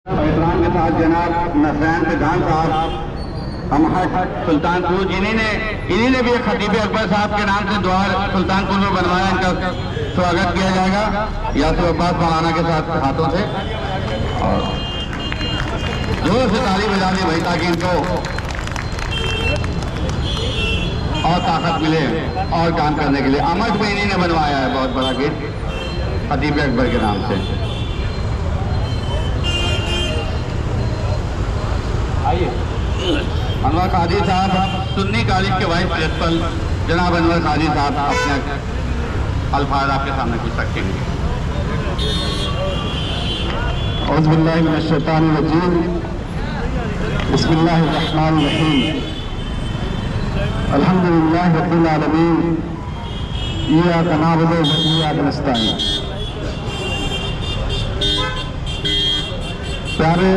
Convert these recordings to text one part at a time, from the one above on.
एहतराम के साथ जनाब नसरैन प्रधान साहब अमहट सुल्तानपुर, इन्हीं ने भी खतीब अकबर साहब के नाम से द्वार सुल्तानपुर में बनवाया। इनका स्वागत किया जाएगा यासिर अब्बास मौलाना के साथ हाथों से, और जोर से ताली बजा दी भाई, ताकि इनको और ताकत मिले और काम करने के लिए। अमहट में इन्हीं ने बनवाया है बहुत बड़ा गेट खतीब अकबर के नाम से। आइए अनवर काजी साहब, सुन्नी कॉलेज के वाइस प्रिंसिपल जनाब अनवर काजी साहब अपने अल्फाज आपके सामने कुछ रखेंगे। औज़ुबिल्लाहि मिनश्शैतानिर्रजीम, बिस्मिल्लाहिर्रहमानिर्रहीम, अल्हम्दुलिल्लाहि रब्बिल आलमीन, इय्याका नअबुदु व इय्याका नस्तईन। प्यारे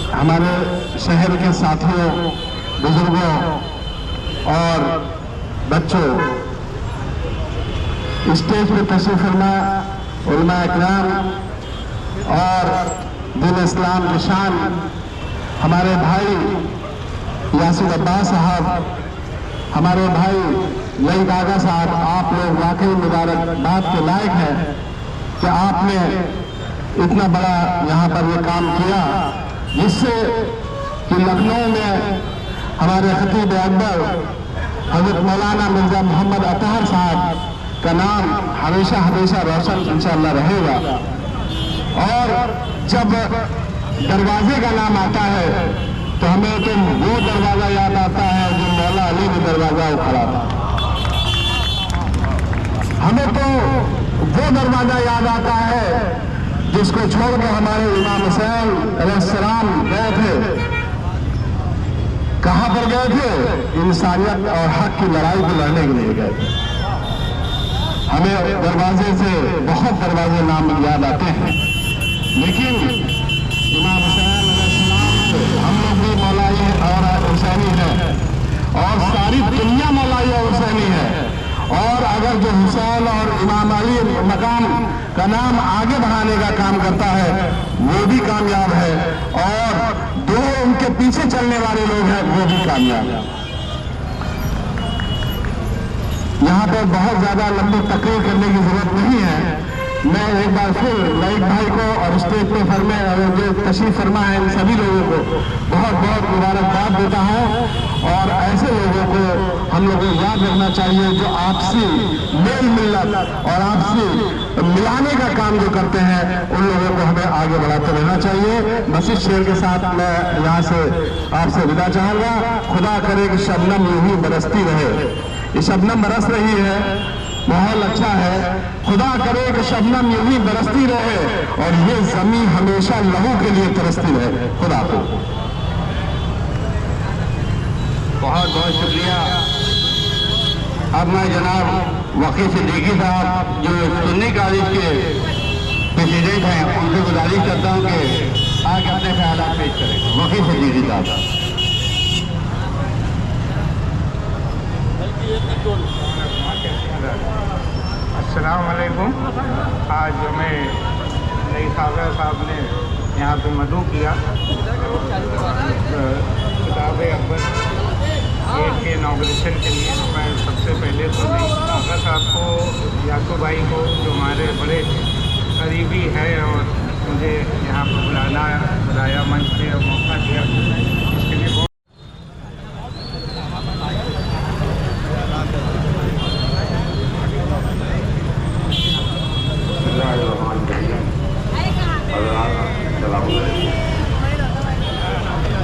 हमारे शहर के साथियों, बुजुर्गों और बच्चों, स्टेज पर तशरीफ फरमा उलमा इकराम और दीन इस्लाम की शान हमारे भाई यासिर अब्बास साहब, हमारे भाई लई दागा साहब, आप लोग वाकई मुबारकबाद के लायक हैं कि आपने इतना बड़ा यहाँ पर ये काम किया, जिससे कि लखनऊ में हमारे खतीब अकबर हज़रत मौलाना मिर्जा मोहम्मद अतहर साहब का नाम हमेशा हमेशा रोशन इंशाअल्लाह रहेगा। और जब दरवाजे का नाम आता है तो हमें तो वो दरवाजा याद आता है जो मौला अली ने दरवाजा उखाड़ा था। हमें तो वो दरवाजा याद आता है जिसको छोड़कर हमारे इमाम हुसैन अलैहिस्सलाम गए थे। कहां पर गए थे? इंसानियत और हक की लड़ाई को लड़ने के लिए गए थे। हमें दरवाजे से बहुत दरवाजे नाम याद आते हैं, लेकिन इमाम हुसैन अलैहिस्सलाम से हम लोग भी मौलाई और हुसैनी है, और सारी दुनिया मौलाई और हुसैनी है। और अगर जो हुसैन और इमाम अली मकाम का नाम आगे बढ़ाने का काम करता है वो भी कामयाब है, और दो उनके पीछे चलने वाले लोग हैं वो भी कामयाब है। यहाँ पर बहुत ज्यादा लंबी तकरीर करने की जरूरत नहीं है। मैं एक बार फिर लाइक भाई को और स्टेज पे फरमे जो तशरीफ फरमा है इन सभी लोगों को बहुत बहुत मुबारकबाद देता हूँ। और ऐसे लोगों को हम लोगों को याद रखना चाहिए जो आपसी मेल मिलत और आपसी मिलाने का काम जो करते हैं, उन लोगों को हमें आगे बढ़ाते रहना चाहिए। बस इस शेर के साथ मैं यहाँ से आपसे विदा चाहूँगा। खुदा करे कि शबनम यूं ही बरसती रहे। ये शबनम बरस रही है, माहौल अच्छा है। खुदा करे कि शबनम यूं ही बरसती रहे और ये जमीन हमेशा लहू के लिए तरसती रहे। खुदा को बहुत बहुत शुक्रिया। अब मैं जनाब वकील सिद्दीकी साहब जो सुन्नी कॉलेज के प्रेसिडेंट हैं, उनसे गुजारिश करता हूँ कि आगे अपने ख्यालात पेश करें। वकील सिद्दीकी साहब। अस्सलाम वालेकुम। आज हमें नई सागर साहब ने यहाँ पे मदू किया किताब अकबर गेट के इनॉग्रेशन के लिए। मैं सबसे पहले तो नई सागर साहब को, याकूब भाई को, जो हमारे बड़े करीबी है और मुझे यहाँ पर बुलाया मंच पे और मौका दिया, इसके लिए बहुत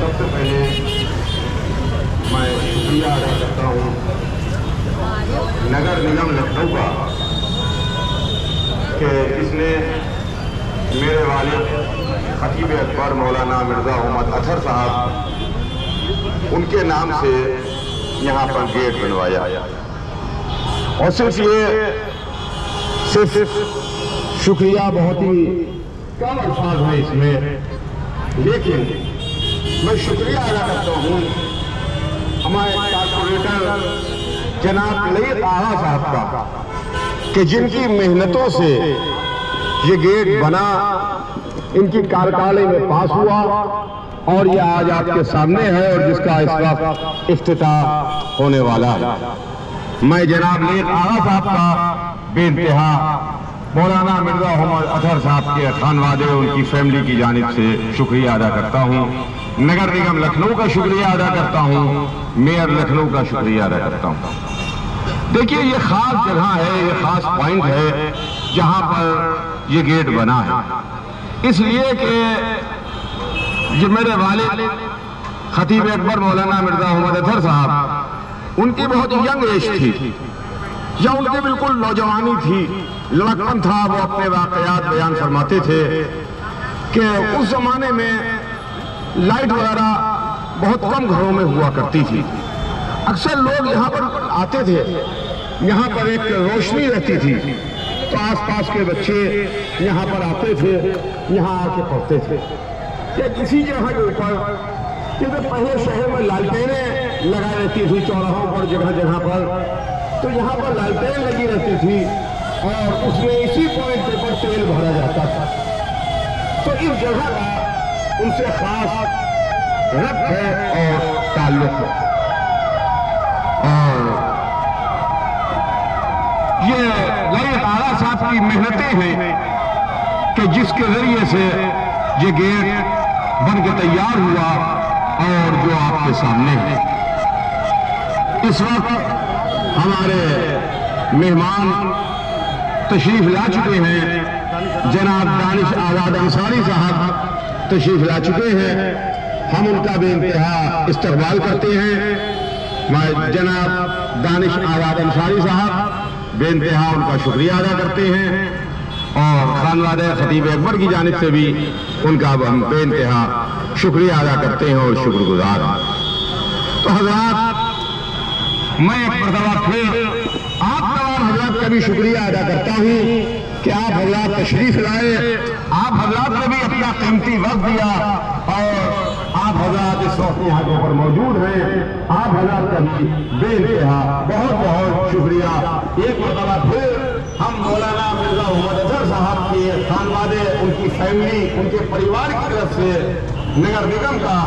सबसे पहले मैं शुक्रिया अदा करता हूँ नगर निगम लखनऊ का कि जिसने मेरे वालिद खतीब अकबर मौलाना मिर्जा मोहम्मद अतहर साहब उनके नाम से यहाँ पर गेट बनवाया। और सिर्फ शुक्रिया बहुत ही कम अल्फाज है इसमें, लेकिन मैं शुक्रिया अदा करता हूँ हमारे कॉर्पोरेटर जनाब लई दागा साहब का कि जिनकी मेहनतों से ये गेट बना इनकी कार्यकाल में पास हुआ और यह आज आपके सामने है और जिसका इस वक्त इफ्तिताह होने वाला है। मैं जनाब लेक आगा साहब का बेइंतहा मौलाना मिर्जा मोहम्मद अजहर साहब के खानवादे उनकी फैमिली की जानिब से शुक्रिया अदा करता हूँ। नगर निगम लखनऊ का शुक्रिया अदा करता हूँ, मेयर लखनऊ का शुक्रिया अदा करता हूँ। देखिए, ये खास जगह है, ये खास पॉइंट है जहाँ पर ये गेट बना है, इसलिए कि जो मेरे वालिद खतीब अकबर मौलाना मिर्जा मोहम्मद अजहर साहब, उनकी बहुत यंग एज थी या उनकी बिल्कुल नौजवानी थी, लड़कपन था। वो अपने वाकयात बयान फरमाते थे कि उस जमाने में लाइट वगैरह बहुत कम घरों में हुआ करती थी। अक्सर लोग यहाँ पर आते थे, यहाँ पर एक रोशनी रहती थी तो आसपास के बच्चे यहाँ पर आते थे, यहाँ आके पढ़ते थे। या किसी जगह के ऊपर, क्योंकि पहले शहर में लालटेनें लगा रहती थी चौराहों पर, जगह जगह पर, तो यहाँ पर लालटेन लगी रहती थी और उसमें इसी पॉइंट पर तेल भरा जाता था। तो इस जगह का उनसे खास रब्त है और ताल्लुक है। और ये लैक आगा साहब की मेहनतें हैं कि जिसके जरिए से ये गेट बन के तैयार हुआ और जो आपके सामने है। इस वक्त हमारे मेहमान तशरीफ ला चुके हैं, जनाब दानिश आजाद अंसारी साहब तशरीफ ला चुके हैं। हम उनका बेइंतहा इस्तकबाल करते हैं। मैं जनाब दानिश आजाद अंसारी साहब बेइंतहा उनका शुक्रिया अदा करते हैं और खानवादे खतीब अकबर की जानिब से भी उनका हम बेइंतहा शुक्रिया अदा करते हैं और शुक्रगुजार हैं। तो हज़रात, मैं एक मरतबा फिर आप तमाम हजरात का भी शुक्रिया अदा करता हूँ कि आप हजरात तशरीफ लाए, आप हजरात ने भी अपना कीमती वक्त दिया और आप हजरात इस वक्त यहाँ के ऊपर मौजूद हैं। आप हजरात का भी बेइंतहा बहुत बहुत शुक्रिया। एक मरतबा फिर हम मौलाना मिर्जा मोहम्मद अजहर साहब के खानवादे, उनकी फैमिली, उनके परिवार की तरफ से नगर निगम का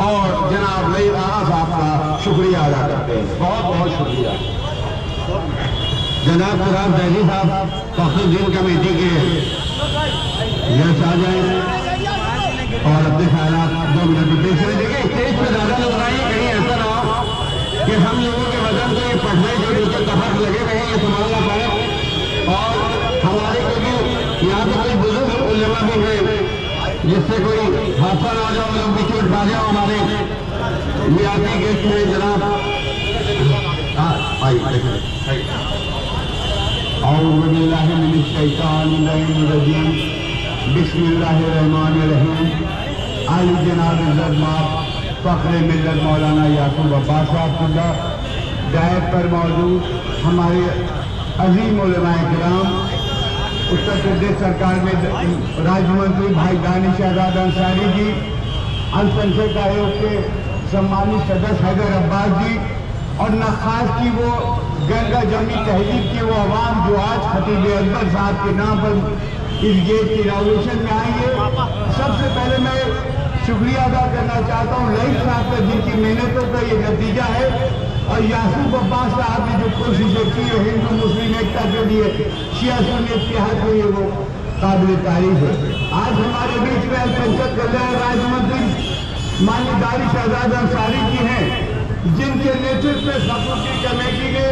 और जनाब लैक आगा साहब का शुक्रिया अदा करते हैं। बहुत बहुत शुक्रिया। जनाब फिराज दैनी साहब फखरुद्दीन कमेटी के गेस्ट आ जाए और अपने ख्यालात 2 मिनट पेश करें। देखिए, स्टेज पर ज़्यादा लोग आए, कहीं ऐसा ना हो कि हम लोगों के वजन को ये पढ़ने के नीचे तहत लगे रहे, ये संभालना पाए। और हमारे क्योंकि यहाँ पे कोई बुजुर्ग उलमा भी है, जिससे कोई हादसा ना हो जाए, लोग बीच में आ जाओ। हमारे मियादी गेस्ट में जनाब बिस्मिल्लाहिर्रहमानिर्रहीम। आली जनाब इज़्ज़त माब फ़ख्र मिल्लत मौलाना याकूब अब्बास साहब डायट पर मौजूद हमारे अजीम उलमाए किराम, उत्तर प्रदेश सरकार में राज्य मंत्री भाई दानिश आजाद अंसारी जी, अल्पसंख्यक आयोग के सम्मानित सदस्य हैदर अब्बास जी और नखास की वो गंगा जमी तहजीब की वो अवाम जो आज खतीब अकबर साहब के नाम पर इस गेट की इनॉग्रेशन में आएंगे। सबसे पहले मैं शुक्रिया अदा करना चाहता हूँ लैक साहब का, जिनकी मेहनतों का ये नतीजा है, और याकूब अब्बास साहब ने जो कोशिशें की है हिंदू मुस्लिम एकता के लिए, शिया सुन्नी इत्तेहाद के लिए, वो काबिल तारीफ है। आज हमारे बीच में अल्पसंख्यक कल्याण राज्य मंत्री माननीय दानिश आजाद अंसारी जी हैं, जिनके नेतृत्व में सपोर्टिव कमेटी ने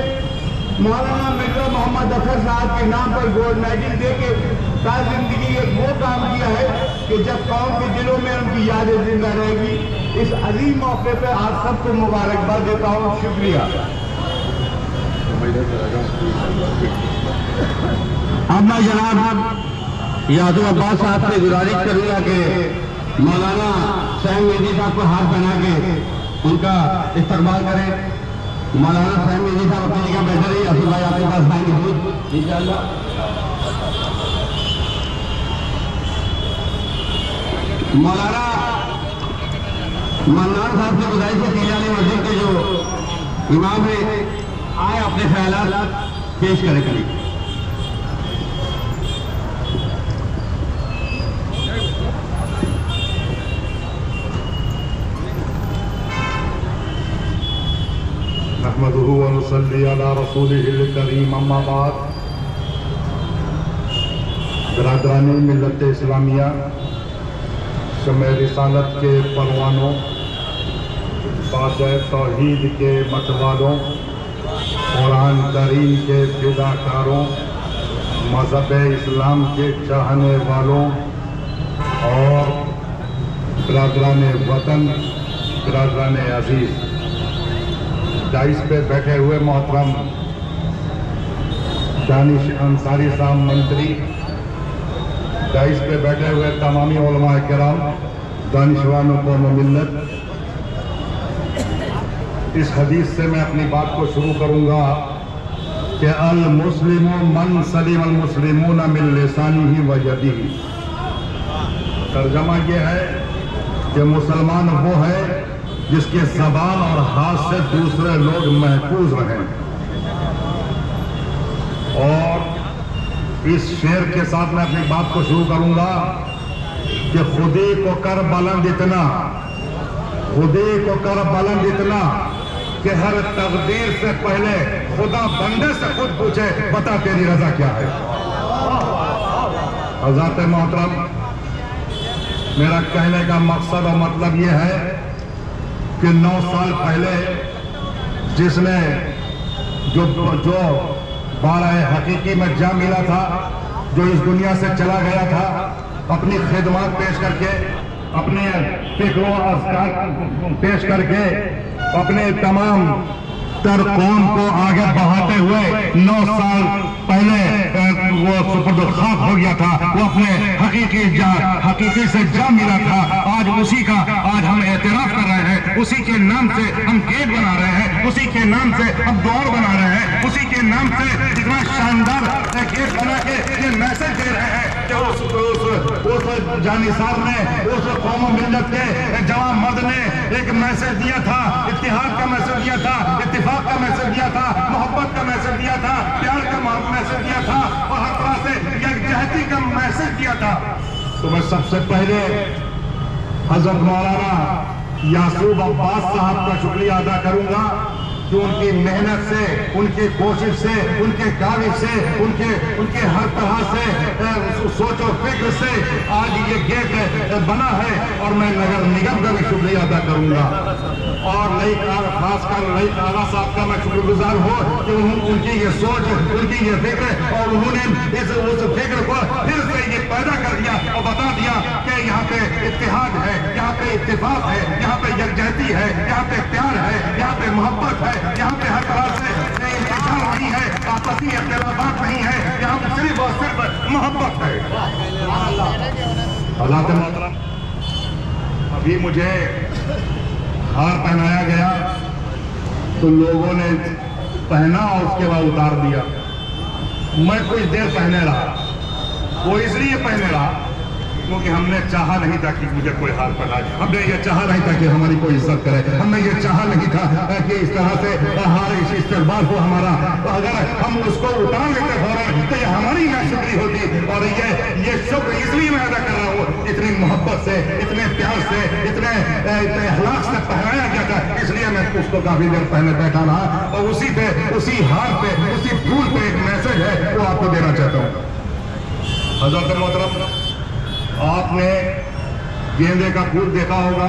मौलाना मिर्जा मोहम्मद अजहर साहब के नाम पर गोल्ड मेडल दे के सारी जिंदगी एक वो काम किया है कि जब कौम के दिलों में उनकी यादें जिंदा रहेगी। इस अजीम मौके पर आप सबको मुबारकबाद देता हूँ। शुक्रिया। अब मैं जनाब याकूब अब्बास साहब से गुजारिश करूँगा कि मौलाना सैम मेदी साहब को हाथ बना के उनका इस्तकबाल करें। मौलाना सैम मेदी साहब अपनी जगह बैठे रही, असूल भाई आपके पास आएंगे इंशाअल्लाह। मौलाना मन्नान साहब से गुजारिश है तीजानी मस्जिद के जो इमाम है आए अपने ख्यालात पेश करें करें। नहमदुहु व नसल्ली अला रसूलिहिल करीम अम्मा बाद। बिरादरानी मिल्लत इस्लामिया, शम्मे रिसालत के परवानों, बादशाह तौहीद के मतवालों, कुरान करीम के फिदाकारों, मज़हब इस्लाम के चाहने वालों और बिरादरान वतन, बिरादरान अजीज़, डाइस पे बैठे हुए मोहतरम दानिश अंसारी साहब मंत्री, डाइस पे बैठे हुए तमामी उलमा किराम, दानिशवान कौम मिल्लत, इस हदीस से मैं अपनी बात को शुरू करूंगा कि अल मुस्लिमु मन सलिम अल मुस्लिमून मिन लिसानिही व यदिही। तर्जमा यह है कि मुसलमान वो है जिसके ज़बान और हाथ से दूसरे लोग महफूज रहें। और इस शेर के साथ मैं अपनी बात को शुरू करूंगा कि खुदी को कर बुलंद इतना, खुदी को कर बुलंद इतना कि हर तकदीर से पहले खुदा बंदे से खुद पूछे, बता तेरी रजा क्या है। हज़रत मोहतरम, मेरा कहने का मकसद और मतलब यह है कि 9 साल पहले जिसने जो बारह हकीकी में जा मिला था, जो इस दुनिया से चला गया था, अपनी खिदमत पेश करके, अपने फिक्रों अफ़कार पेश करके, अपने तमाम तर कौम को आगे बढ़ाते हुए 9 साल पहले वो सुपुर्द खाक हो गया था। वो अपने हकीकी से जा मिला था। आज उसी का आज हम एतराफ कर रहे हैं, उसी के नाम से हम गेट बना रहे हैं, उसी के नाम से हम द्वार बना रहे हैं, उसी के नाम से इतना शानदार गेट बना के ये मैसेज दे रहे हैं कि उस जानी साहब ने, उस कौम मिल्लत के जवान मर्द ने एक मैसेज दिया था, इत्तेहाद का मैसेज दिया था, इत्तिफाक का मैसेज दिया था, मोहब्बत का मैसेज दिया था, प्यार का मैसेज दिया था और हर तरह से यकजहती का मैसेज दिया था। तो मैं सबसे पहले हजरत मौलाना यासूब अब्बास साहब का शुक्रिया अदा करूंगा कि उनकी मेहनत से, उनकी कोशिश से, उनके काविश से, उनके हर तरह से सोच और फिक्र से आज ये गेट बना है। और मैं नगर निगम का भी शुक्रिया अदा करूंगा और खासकर नई कारा साहब का मैं शुक्रगुजार हूँ कि उनकी ये सोच, उनकी ये फिक्र और उन्होंने उस फिक्र को फिर से ये पैदा कर दिया और बता दिया कि यहाँ पे इत्तेहाद है, यहाँ पे इत्तेफाक है, यहाँ पे यकजहती है, यहाँ पे प्यार है, यहाँ पे मोहब्बत है, यहाँ पे हर तरह से इंतजार नहीं है, आपसी इख्तिलाफात नहीं है, यहाँ सिर्फ और सिर्फ मोहब्बत है। हज़रत मोहतरम, अभी मुझे हार पहनाया गया तो लोगों ने पहना और उसके बाद उतार दिया। मैं कुछ देर पहने रहा, वो इसलिए पहने रहा क्योंकि हमने चाहा नहीं था कि मुझे कोई हार पहनाए, हमने ये चाहा नहीं था कि हमारी कोई इज्जत करे, हमने ये चाहा नहीं था कि इस तरह से हार इस्तेमाल हो हमारा। तो अगर हम उसको उतार लेते फौरन तो ये हमारी नाशुक्री होती। और ये शुक्र इसलिए मैं अदा कर रहा हूँ, इतनी मोहब्बत से, इतने प्यार से, इतने अखलाक से पहनाया गया था, इसलिए मैं उसको काफी देर पहले बैठा रहा और उसी पे, उसी हार पे, उसी फूल पे एक मैसेज है वो आपको देना चाहता हूँ। हज़रत मोहतरम, आपने गेंदे का फूल देखा होगा,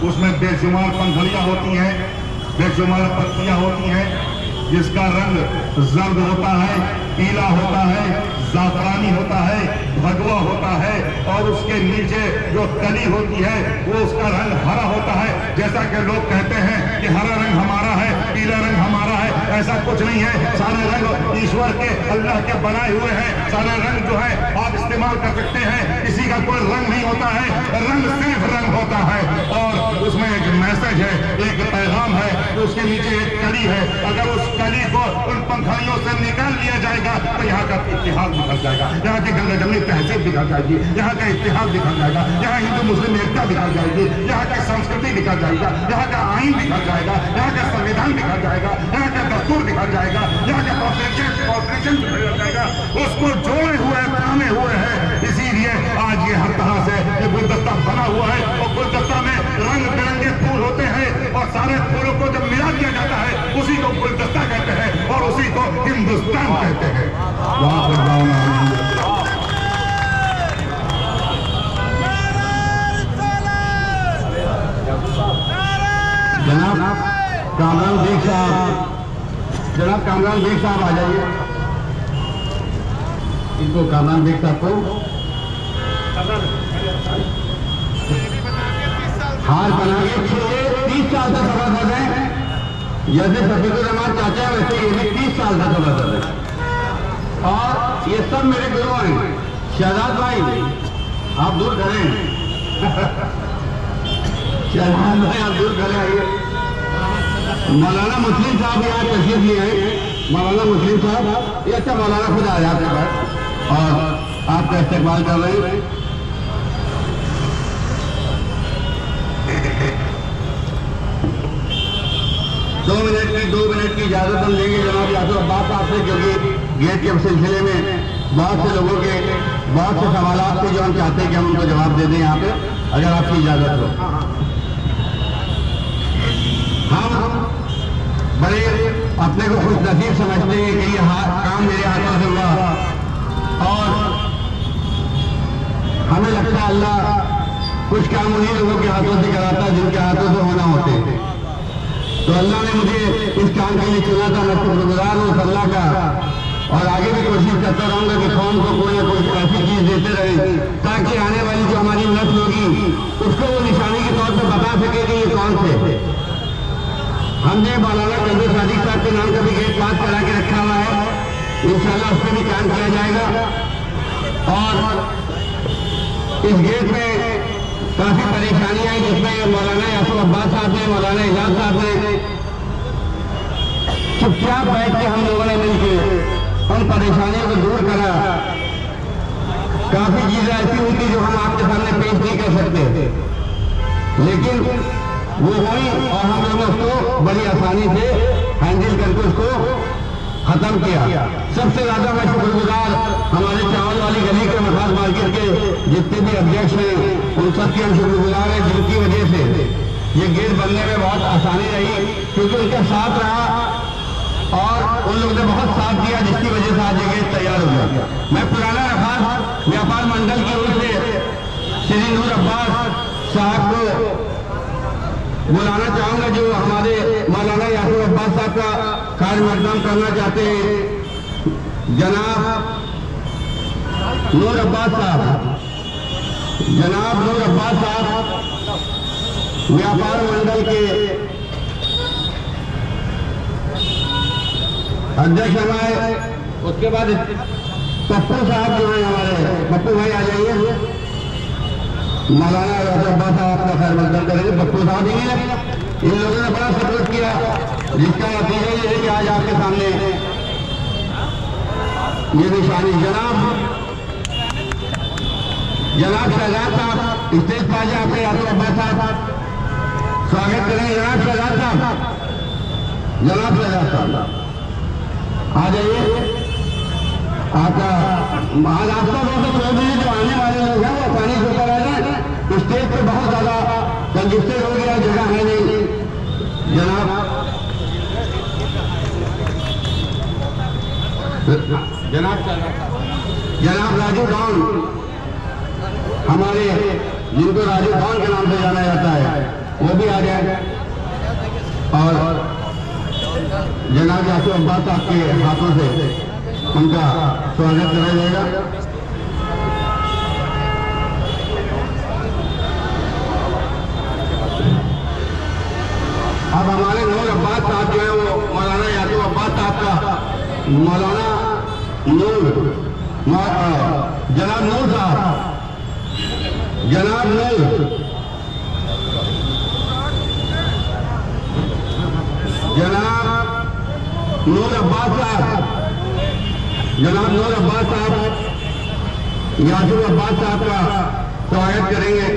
उसमें बेशुमार पंखुड़ियां होती हैं, बेशुमार पत्तियां होती हैं, जिसका रंग जर्द होता है, पीला होता है, जाफरानी होता है, भगवा होता है और उसके नीचे जो कली होती है वो उसका रंग हरा होता है। जैसा कि लोग कहते हैं कि हरा रंग हमारा है, पीला रंग हमारा है, ऐसा कुछ नहीं है। सारे रंग ईश्वर के, अल्लाह के बनाए हुए हैं। सारे रंग जो है आप इस्तेमाल कर सकते हैं, किसी का कोई रंग नहीं होता है, रंग सिर्फ रंग होता है। और उसमें एक मैसेज है, एक पैगाम है, तो उसके नीचे एक कली है। अगर उस कली को उन पंखुड़ियों से निकाल लिया जाएगा तो यहाँ का इतिहास बिखर जाएगा, यहाँ की गंगा जमनी तहजीब बिखर जाएगी, यहाँ का इतिहास बिखर जाएगा, यहाँ हिंदू मुस्लिम एकता बिखर जाएगी, यहाँ की संस्कृति बिखर जाएगा, यहाँ का आइन बिखर जाएगा, यहाँ का संविधान बिखर जाएगा, यहाँ का दस्तूर बिखर जाएगा, यहाँ का कॉर्पोरेशन बिखर जाएगा। उसको जोड़े हुए, थामे हुए हैं। इसीलिए आज ये हर तरह से ये गुलदस्ता बना हुआ है और गुलदस्ता में रंग बिरंगे फूल होते हैं और सारे फूलों को जब मिला दिया जाता है उसी को कामरान बेग साहब, जनाब कामरान बेग साहब आ जाइए। इनको कामरान बेग साहब को हार बना के 30 साल का सभासद है। जैसे शफीकुर रहमान चाचा है वैसे ये भी 30 साल का सभासद है। और ये सब मेरे गुरु हैं। शहजाद भाई आप दूर करें, शहजाद भाई आप दूर करें, आइए। मौलाना मुस्लिम साहब यहाँ तशरीफ लिए हैं। मौलाना मुस्लिम साहब ये अच्छा मौलाना खुद आया आपके पास और आपका इस्तेमाल कर रहे हैं। दो मिनट की इजाजत हम देंगे जनाब यासुर अब्बास साहब से, क्योंकि गेट के सिलसिले में बहुत से लोगों के बहुत से सवालात थे जो हम चाहते हैं कि हम उनको जवाब दे दें यहाँ पे, अगर आपकी इजाजत हो। हम बड़े अपने को खुश नसीब समझते हैं कि ये काम मेरे हाथों से हुआ और हमें लगता है अल्लाह कुछ काम उन्हीं लोगों के हाथों से कराता है जिनके हाथों से होना होते हैं। तो अल्लाह ने मुझे इस काम के लिए चुना था। मैं शुक्रगुजार हूँ अल्लाह का और आगे भी कोशिश करता रहूँगा कि कौम को कोई ना कोई ऐसी चीज़ देते रहे ताकि आने वाली जो हमारी नस्ल होगी उसको वो निशानी के तौर पर बता सके कि ये कौन थे। हमने मौलाना कंदे सादिक साहब के नाम का भी गेट पास करा के रखा हुआ है, इंशाल्लाह उस पर भी काम किया जाएगा। और इस गेट में काफी परेशानी आई जिसमें मौलाना यासुर अब्बास साहब ने, मौलाना इजाज साहब ने चुपचाप बैठ के हम लोगों ने मिलकर उन परेशानियों को दूर करा। काफी चीजें ऐसी हुई थी जो हम आपके सामने पेश नहीं कर सकते, लेकिन वो हुई और हम लोगों ने उसको बड़ी आसानी से हैंडल करके उसको खत्म किया। सबसे ज्यादा मैं शुक्रगुजार हमारे चावल वाली गली के मसाज मार्केट के जितने भी अध्यक्ष हैं उन सब के हम शुक्रगुजार हैं, जिनकी वजह से ये गेट बनने में बहुत आसानी रही, क्योंकि उनका साथ रहा और उन लोगों ने बहुत साथ दिया, जिसकी वजह से आज ये गेट तैयार हो गया। मैं पुराना रफात व्यापार मंडल की ओर से श्री नूर अब्बास साहब को बुलाना चाहूंगा, जो हमारे मौलाना यासुर अब्बास साहब का कार्य मकदम करना चाहते हैं। जनाब नूर अब्बास साहब, जनाब नूर अब्बास साहब व्यापार मंडल के अध्यक्ष हमारे। उसके बाद पप्पू साहब जो है हमारे, पप्पू भाई आ जाइए। मौलाना यासुर अब्बास साहब आपका खैर मकदम करेंगे। पप्पू साहब ही इन लोगों ने बड़ा सपोर्ट किया, जिसका नतीजा ये है कि आज आपके सामने ये निशानी। जनाब शहजाद साहब स्टेज पर आ जाए, आपके यासुर अब्बास साहब स्वागत करें। जनाब शहजाद साहब, जनाब शहजाद साहब आ जाइए। आपका आज आपका बहुत चौधरी जो आने वाले लोग हैं वो आसानी से ऊपर आ जाए। स्टेज पे बहुत ज्यादा कंजेस्टेड हो गया, जगह है नहीं। जनाब जनाब राजू डॉन, हमारे जिनको राजू डॉन के नाम से जाना जाता है, वो भी आ जाए। और जनाब यासुर अब्बास साहब के हाथों से उनका स्वागत कराया जाएगा। अब हमारे नूर अब्बास साहब जो है वो मौलाना यासुर अब्बास साहब का मौलाना नूर जनाब नूर साहब, जनाब नूर, जनाब नूर अब्बास साहब, जनाब नूर अब्बास साहब यासुर अब्बास साहब का स्वागत करेंगे।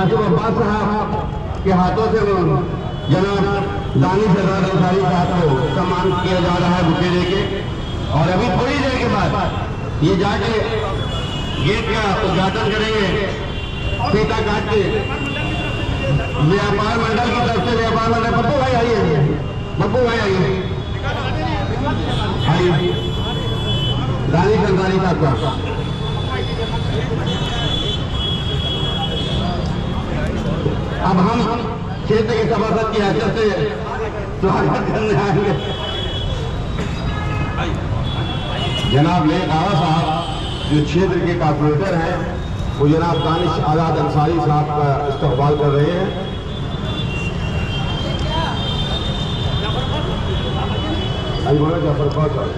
यासूब अब्बास साहब के हाथों से जनाब दानिश अंसारी साहब को सम्मान किया जा रहा है बुके देके। और अभी थोड़ी देर के बाद ये जाके गेट का उद्घाटन करेंगे फीता काट के। व्यापार मंडल की तरफ से व्यापार मंडल पप्पू भाई आइए, पप्पू भाई आइए, दानिश अंसारी साहब का अब हम क्षेत्र के सभासद की हैसियत से स्वागत करने आएंगे। जनाब लेक आगा साहब जो क्षेत्र के कॉर्पोरेटर हैं वो जनाब दानिश आजाद अंसारी साहब का इस्तकबाल कर रहे हैं। अजमला जाफर खान साहब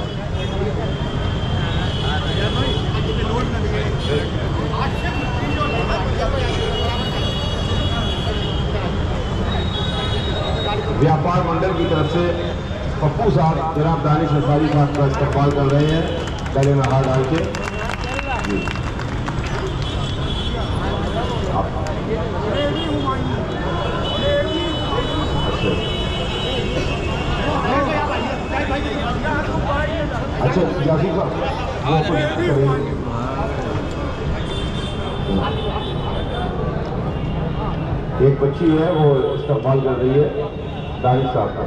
व्यापार मंडल की तरफ से पप्पू साहब जनाब दानिश अंसारी साहब का इस्तकबाल कर रहे हैं गले में हाथ डाल के। अच्छा जाफी साहब एक बच्ची है वो इस्तकबाल कर रही है दानिश साहब का।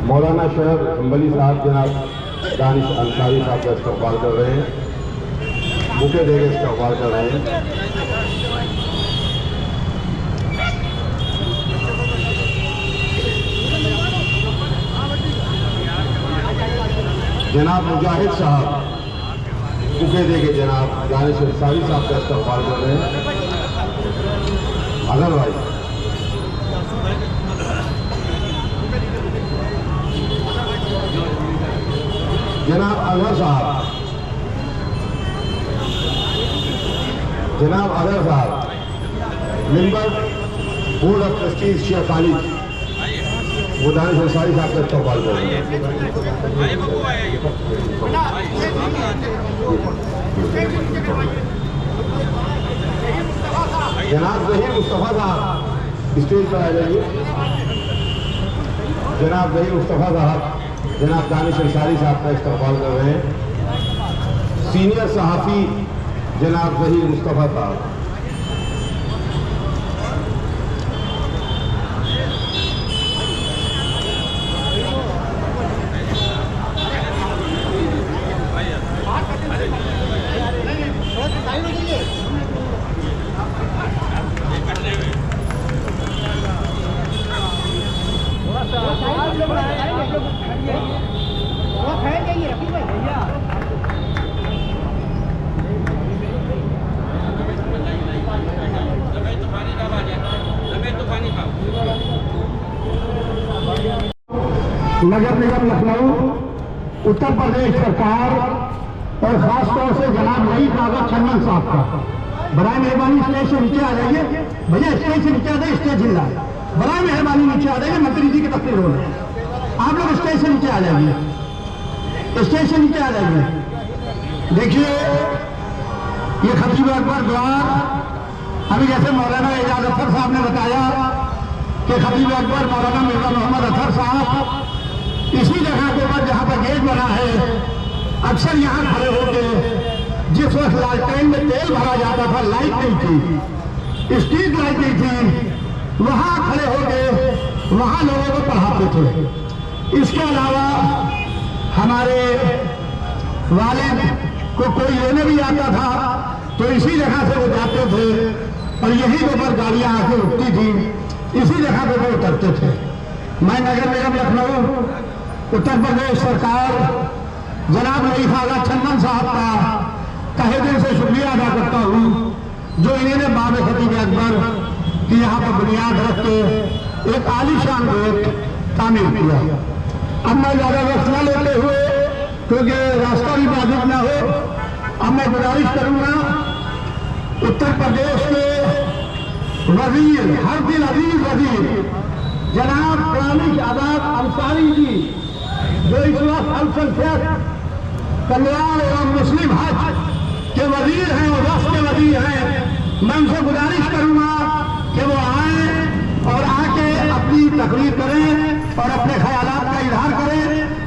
मौलाना शहर अंबली साहब जनाब दानिश अंसारी साहब का इस्तकबाल कर रहे हैं, बुके देके इस्तकबाल कर रहे हैं। जनाब मुजाहिद साहब बुके देके जनाब दानिश अंसारी साहब का इस्तकबाल कर रहे हैं। अगर भाई जनाब अजहर साहब, जनाब अजहर साहब member board of trustees Sheikh Khalid वो दानिश अंसारी साहब का इस्तकबाल कर रहे हैं। जनाब ज़हीर मुस्तफ़ा साहब स्टेज पर आ जाइए। जनाब ज़हीर मुस्तफ़ा साहब जनाब दानिश अंसारी साहब का इस्तकबाल कर रहे हैं। सीनियर सहाफ़ी जनाब ज़हीर मुस्तफ़ा साहब। नगर निगम लखनऊ उत्तर प्रदेश सरकार और खास तौर से जनाब नई कागज छन्नन साहब का बराए मेहरबानी स्टेज से नीचे आ जाइए। भैया स्टेज से नीचे आ जाए, स्टेज हिला बराए मेहरबानी नीचे आ जाइए। मंत्री जी की तस्वीर हो रही है, आप लोग स्टेज से नीचे आ जाइए, स्टेज से नीचे आ जाइए। देखिए ये खतीब अकबर द्वार, अभी जैसे मौलाना एजाज अख्तर साहब ने बताया कि खतीब अकबर मौलाना मिर्जा मोहम्मद अख्तर साहब इसी जगह के ऊपर जहाँ पर गेट बना है अक्सर यहाँ खड़े होकर जिस वक्त लालटेन में तेल भरा जाता था, लाइट नहीं थी, स्ट्रीट लाइट नहीं थी, वहाँ खड़े होकर वहाँ लोगों को पढ़ाते थे। इसके अलावा हमारे वालिद को कोई लेने भी आता था तो इसी जगह से वो जाते थे और यही पर गाड़ियाँ आके रुकती थी, इसी जगह पे वो उतरते थे। मैं नगर निगम लखनऊ उत्तर प्रदेश सरकार जनाब नई कागज छन्नन साहब का तहे दिल से शुक्रिया अदा करता हूँ जो इन्होंने बाब खतीब अकबर की यहाँ पर बुनियाद रख के एक आलीशान गेट तामीर किया। अब मैं ज़्यादा वक्त न लेते हुए क्योंकि रास्ता भी बाधित न हो, अब मैं गुजारिश करूँगा उत्तर प्रदेश के वजीर हरदिल अजीज वजीर जनाब दानिश आजाद अंसारी जी जो इस वक्त अल्पसंख्यक कल्याण एवं मुस्लिम हज के वजीर हैं और वक्फ के वजीर हैं, मैं उनसे गुजारिश करूंगा कि वो आए और आके अपनी तकरीर करें और अपने ख्यालात का इजहार करें।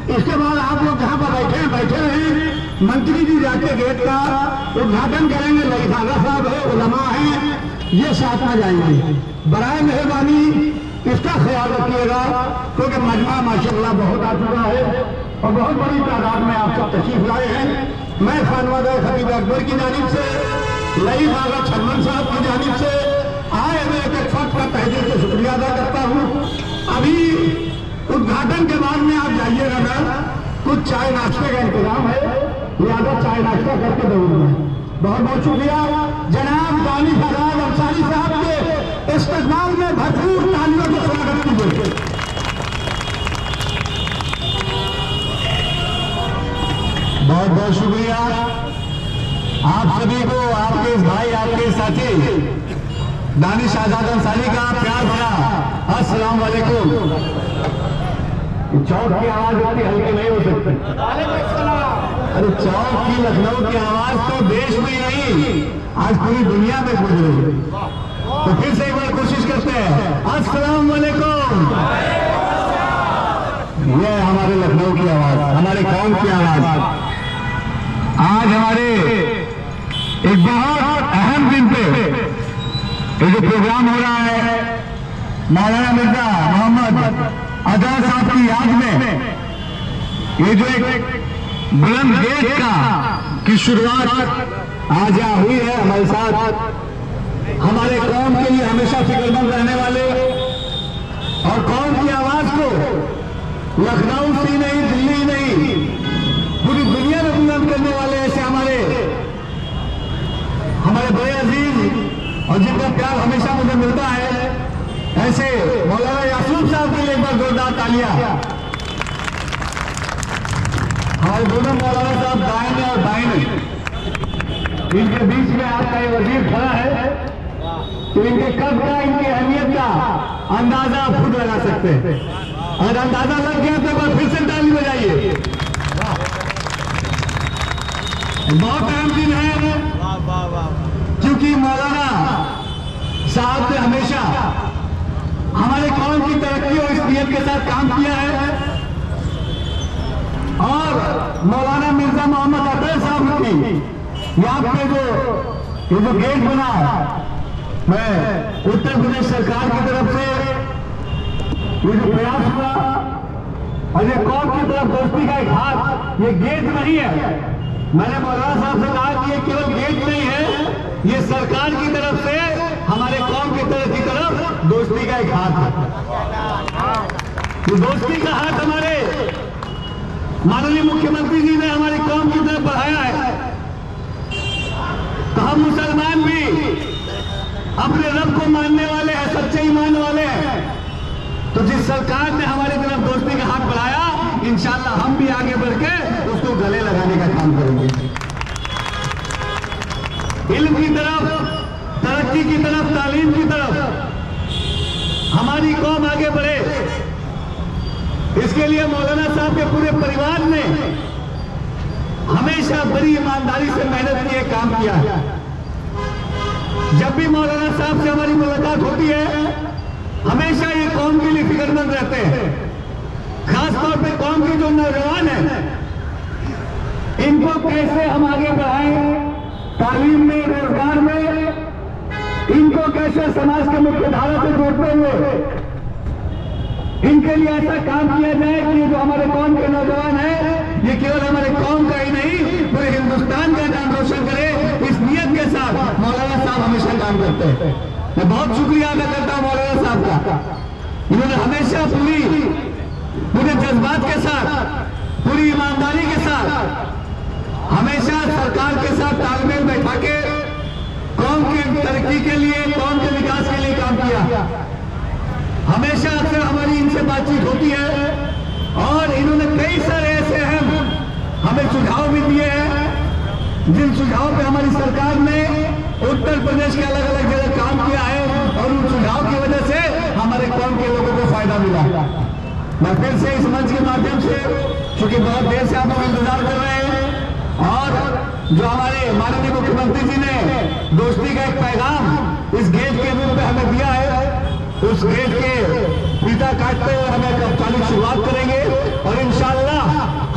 इसके बाद आप लोग जहां पर बैठे रहें, मंत्री जी जाके गेट का उद्घाटन करेंगे। लईखाना साहब है, उलमा हैं, ये साथ में जाएंगे। बराए मेहरबानी इसका ख्याल रखिएगा, क्योंकि मजमा माशाअल्लाह बहुत आ चुका है और बहुत बड़ी तादाद में आप सब तशरीफ लाए हैं। मैं खानवादा खतीब अकबर की जानिब से, लई बागा छलमन साहब की जानिब से आए हुए एक फर्द का तहे दिल से शुक्रिया अदा करता हूँ। अभी उद्घाटन के बाद में आप जाइएगा ना, कुछ चाय नाश्ते का इंतजाम है, लिहाजा चाय नाश्ता करके जरूर है। बहुत बहुत शुक्रिया। जनाब दानिश आजाद अंसारी साहब के इस्तकबाल में भरपूर तालियों से स्वागत कीजिए। बहुत बहुत शुक्रिया आप सभी को, आपके इस भाई, आपके साथी दानिश आजाद अंसारी का प्यार भरा अस्सलाम वालेकुम। चौक की आवाज इतनी हल्की नहीं हो सकती। अरे चौक की लखनऊ की आवाज तो देश में ही नहीं, आज पूरी दुनिया में गूंज रही है। तो फिर से एक बार कोशिश करते हैं, अस्सलाम वालेकुम। ये हमारे लखनऊ की आवाज, हमारे कौम की आवाज। आज हमारे एक बहुत अहम दिन पे ये जो प्रोग्राम हो रहा है, मौलाना मिर्जा मोहम्मद आजाद साहब की याद में, ये जो एक बुलंद गेट का की शुरुआत आज यहाँ हुई है हमारे साथ, हमारे कौम के लिए हमेशा फिक्रमंद रहने वाले और कौम की आवाज को लखनऊ से नहीं, दिल्ली नहीं, पूरी दुनिया में बुलंद करने वाले ऐसे हमारे बड़े अजीज और जिनका प्यार हमेशा मुझे मिलता है, ऐसे मौलाना यासूब साहब के लिए एक बार जोरदार तालियां। हमारे दोनों मौलाना साहब दाएं और बाएं, इनके बीच में आपका ये वजीर खड़ा है, तो इनके कद का, इनकी अहमियत का अंदाजा खुद लगा सकते हैं। और अंदाजा लग गया तो एक बार फिर से ताली बजाइए। बहुत अहम दिन है, क्योंकि मौलाना साहब ने हमेशा हमारे कौम की तरक्की और इस नियत के साथ काम किया है। और मौलाना मिर्जा मोहम्मद अतर साहब की यहाँ पे जो गेट बना, मैं उत्तर प्रदेश सरकार की तरफ से ये जो प्रयास हुआ और ये कौम की तरफ दोस्ती का एक हाथ, ये गेट नहीं है। मैंने मौलाना साहब से कहा कि ये केवल गेट नहीं है, ये सरकार की तरफ से हमारे कौम की तरफ दोस्ती का एक हाथ है। ये दोस्ती का हाथ हमारे माननीय मुख्यमंत्री जी ने हमारी कौम की तरफ बढ़ाया है। तो हम मुसलमान भी अपने रब को मानने वाले हैं, सच्चे ईमान वाले हैं। तो जिस सरकार ने हमारी तरफ दोस्ती का हाथ बढ़ाया, इंशाअल्लाह हम भी आगे बढ़ के उसको गले लगाने का काम करेंगे। इल्म की तरफ, तरक्की की तरफ, तालीम की तरफ हमारी कौम आगे बढ़े, इसके लिए मौलाना साहब के पूरे परिवार ने हमेशा बड़ी ईमानदारी से मेहनत की, काम किया है। जब भी मौलाना साहब से हमारी मुलाकात होती है, हमेशा ये कौम के लिए फिक्रमंद रहते हैं। खासतौर पे कौम के जो नौजवान हैं, इनको कैसे हम आगे बढ़ाएं, तालीम में, रोजगार में, इनको कैसे समाज के मुख्य धारा से जोड़ते हुए इनके लिए ऐसा काम किया जाए कि ये जो हमारे कौम के नौजवान हैं, ये केवल हमारे कौम का ही नहीं, पूरे हिंदुस्तान का नाम रोशन करे। इस नियत के साथ मौलाना साहब हमेशा काम करते हैं। मैं बहुत शुक्रिया अदा करता हूँ मौलाना साहब का। इन्होंने हमेशा पूरे जज्बात के साथ, पूरी ईमानदारी के साथ, हमेशा सरकार के साथ तालमेल बैठा के कौम की तरक्की के लिए, कौम के विकास के लिए काम किया। हमेशा अक्सर हमारी इनसे बातचीत होती है और इन्होंने कई सारे ऐसे अहम हमें सुझाव भी दिए हैं, जिन सुझाव पे हमारी सरकार ने उत्तर प्रदेश के अलग अलग जगह काम किया है और उन सुझाव की वजह से हमारे कौम के लोगों को फायदा मिला। मैं फिर से इस मंच के माध्यम से, चूंकि बहुत देर से आप लोग इंतजार कर रहे हैं, और जो हमारे माननीय मुख्यमंत्री जी ने दोस्ती का एक पैगाम इस गेट के रूप में हमें दिया है, उस गेट के फीता काटते हुए हमें कब्जाली की शुरुआत करेंगे और इंशाअल्लाह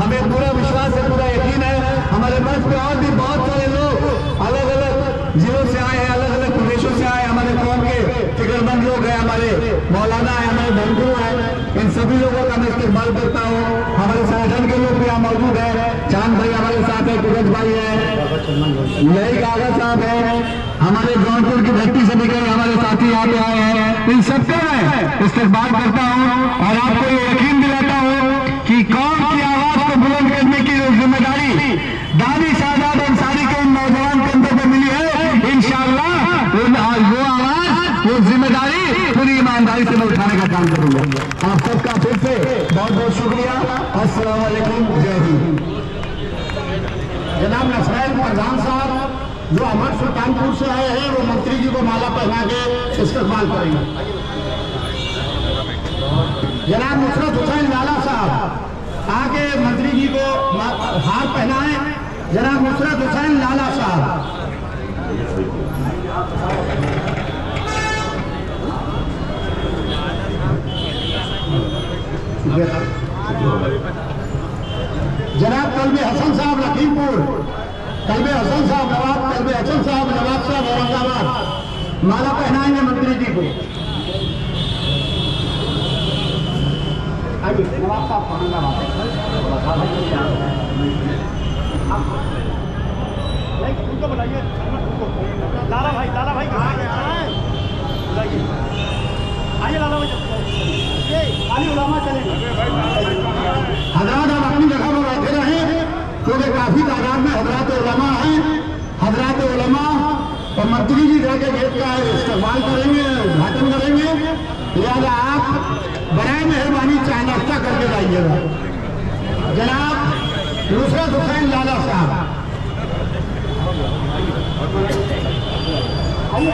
हमें पूरा विश्वास है, पूरा यकीन है। हमारे मंच में और भी बहुत सारे लोग अलग अलग जिलों से आए हैं, अलग अलग प्रदेशों से आए, हमारे कौम के फिक्रमंद लोग हैं, हमारे मौलाना है, हमारे धर्मगुरु हैं, इन सभी लोगों का मैं इस्तेमाल करता हूँ। हमारे संगठन के लोग भी यहाँ मौजूद है, चांद भाई हमारे साथ है, कुरज भाई है, लई कागा साहब है, हमारे जौनपुर की धरती से निकल हमारे साथी यहाँ पे आए हैं। इन सबका मैं इस्तेमाल करता हूँ और आपको ये यकीन दिलाता हूँ कि कौम की आवाज को बुलंद करने की जिम्मेदारी दानी शाहजाद अंसारी के इन नौजवान कंधों पर मिली है। इंशाअल्लाह वो आवाज, वो जिम्मेदारी पूरी ईमानदारी से मैं उठाने का काम करूंगा। आप सबका फिर से बहुत बहुत शुक्रिया। अस्सलाम वालेकुम, जय हिंद। जनाब नसराइल प्रधान साहब जो अमर सुल्तानपुर से आए हैं वो मंत्री जी को माला पहना के इस्तेमाल करेंगे। जनाब नुसरत हुसैन लाला साहब आके मंत्री जी को हार पहनाए। जनाब नुसरत हुसैन लाला साहब। जनाब कल्बे हसन साहब लखीमपुर, कल्बे हसन साहब नवाब, कल्बे हसन साहब नवाब साहब औरंगाबाद माला पहनाएंगे मंत्री जी को। नवाब साहब औरंगाबाद उनको बताइए। लाला भाई आइए लाला भाई, खाली उलामा चलेंगे। हजरात आप अपनी जगह पर बैठे रहें क्योंकि काफी तादाद में हजरात उलमा हैं। हजरात उलमा और मंत्री जी जाके गेट का इस्तेमाल करेंगे, उद्घाटन करेंगे। लिहाजा आप बराए मेहरबानी चाय नाश्ता करके जाइएगा। जनाब नुसरत हुसैन लाला साहब आइए।